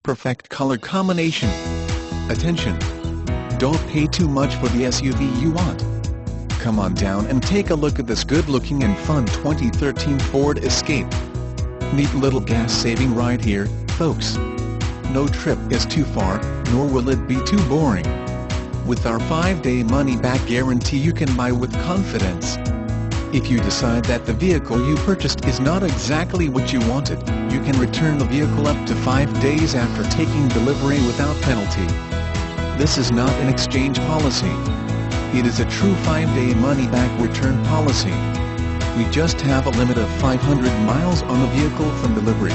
Perfect color combination. Attention! Don't pay too much for the SUV you want. Come on down and take a look at this good-looking and fun 2013 Ford Escape. Neat little gas-saving ride here, folks. No trip is too far, nor will it be too boring. With our 5-day money-back guarantee, you can buy with confidence. If you decide that the vehicle you purchased is not exactly what you wanted, you can return the vehicle up to 5 days after taking delivery without penalty. This is not an exchange policy. It is a true 5-day money-back return policy. We just have a limit of 500 miles on the vehicle from delivery.